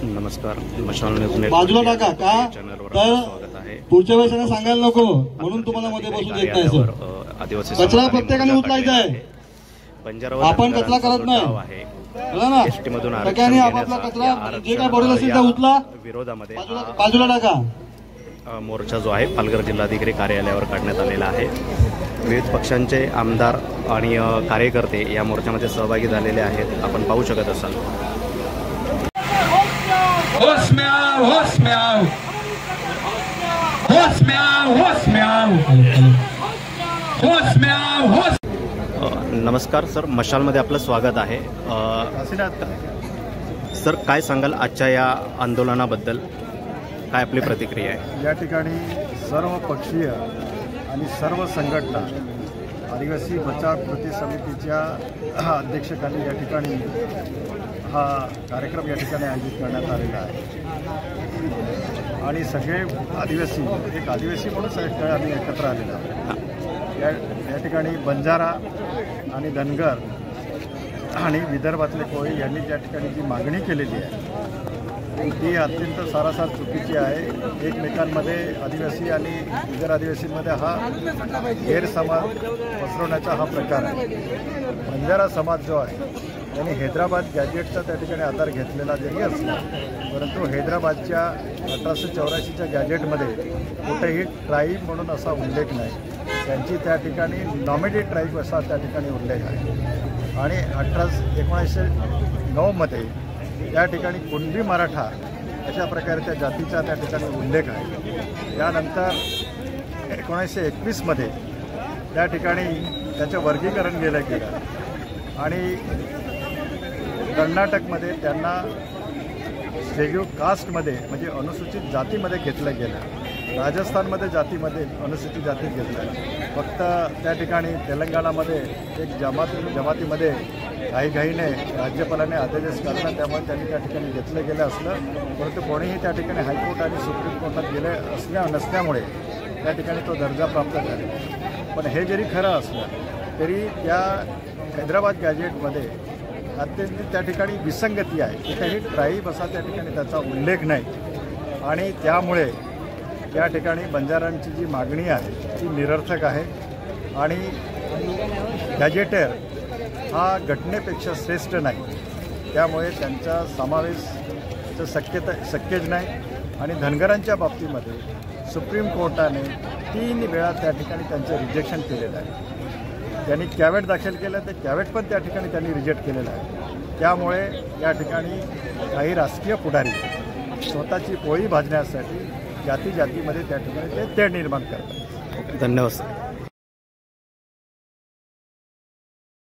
नमस्कार, मशाल न्यूज बाजूला टाका का चॅनलवर तर स्वागत आहे। पुढच्या वेळेस सांगायला नको म्हणून तुम्हाला मध्ये बसू देत नाही सर। आदिवासी कचरा प्रत्येकाने उचलायचा आहे, आपण कचरा करत नाही ना। सगळ्यांनी आपापला कचरा जे काय पडेल असेल ते उचला, विरोधामध्ये बाजूला टाका। मोर्चा जो आहे पालघर जिल्हाधिकारी कार्यालयावर काढण्यात आलेला आहे। विविध पक्षांचे आमदार आणि कार्यकर्ते या मोर्चामध्ये सहभागी झालेले आहेत, आपण पाहू शकत असाल। होश में आओ, होश में आओ, होश में आओ, होश में आओ, होश में आओ, होश। नमस्कार सर, मशालमध्ये आपलं स्वागत आहे। सर, काय सांगाल आजच्या या आंदोलनाबद्दल, काय आपली प्रतिक्रिया आहे? या ठिकाणी सर्व पक्षीय आणि सर्व संघटना आदिवासी बचाव कृती समितीच्या अध्यक्षाखाली या ठिकाणी हा कार्यक्रम या ठिकाणी आयोजित करण्यात आलेला आहे आणि सगळे आदिवासी एक आदिवासी म्हणून सगळे आम्ही एकत्र आलेलो आहोत। या ठिकाणी बंजारा आणि धनगर आणि विदर्भातले कोळी यांनी त्या ठिकाणी जी मागणी केलेली आहे ती अत्यंत सारासार चुकीची आहे। एकमेकांमध्ये आदिवासी आणि इतर आदिवासींमध्ये हा गैरसमज पसरवण्याचा हा प्रकार आहे। बंजारा समाज जो आहे त्यांनी हैदराबाद गॅजेटचा त्या ठिकाणी आधार घेतलेला जरी असला परंतु हैदराबादच्या 1884च्या गॅजेटमध्ये कुठेही ट्राईब म्हणून असा उल्लेख नाही। त्यांची त्या ठिकाणी नॉमिनी ट्राईब असा त्या ठिकाणी उल्लेख आहे आणि 1909 मध्ये त्या ठिकाणी कुणबी मराठा अशा प्रकारे त्या जातीचा त्या ठिकाणी उल्लेख आहे। त्यानंतर 1921 मध्ये त्या ठिकाणी त्याचं वर्गीकरण केलं गेलं आणि कर्नाटकमध्ये त्यांना शेड्यूल्ड कास्टमध्ये म्हणजे अनुसूचित जातीमध्ये घेतलं गेलं। राजस्थानमध्ये जातीमध्ये अनुसूचित जातीत घेतलं। फक्त त्या ठिकाणी तेलंगणामध्ये एक जमातीमध्ये घाईघाईने राज्यपालाने आदेश काढला, त्यामुळे त्यांनी त्या ठिकाणी घेतलं गेलं असलं परंतु कोणीही त्या ठिकाणी हायकोर्ट आणि सुप्रीम कोर्टात गेले नसल्यामुळे त्या ठिकाणी तो दर्जा प्राप्त झाला। पण हे जरी खरं असलं तरी त्या हैदराबाद गॅजेटमध्ये अत्यंत त्या ठिकाणी विसंगती आहे। कुठेही ट्राईब असा त्या ठिकाणी त्याचा उल्लेख नाही आणि त्यामुळे त्या ठिकाणी बंजारांची जी मागणी आहे ती निरर्थक आहे आणि गॅजेटर हा घटनेपेक्षा श्रेष्ठ नाही, त्यामुळे त्यांचा समावेश शक्यच नाही। आणि धनगरांच्या बाबतीमध्ये सुप्रीम कोर्टाने 3 वेळा त्या ठिकाणी त्यांचं रिजेक्शन केलेलं आहे। त्यांनी कॅवेट दाखल केलं, ते कॅवेट पण त्या ठिकाणी त्यांनी रिजेक्ट केलेलं आहे। त्यामुळे या ठिकाणी काही राजकीय पुढारी स्वतःची पोळी भाजण्यासाठी जातीमध्ये त्या ठिकाणी ते निर्माण करतात। धन्यवाद सर।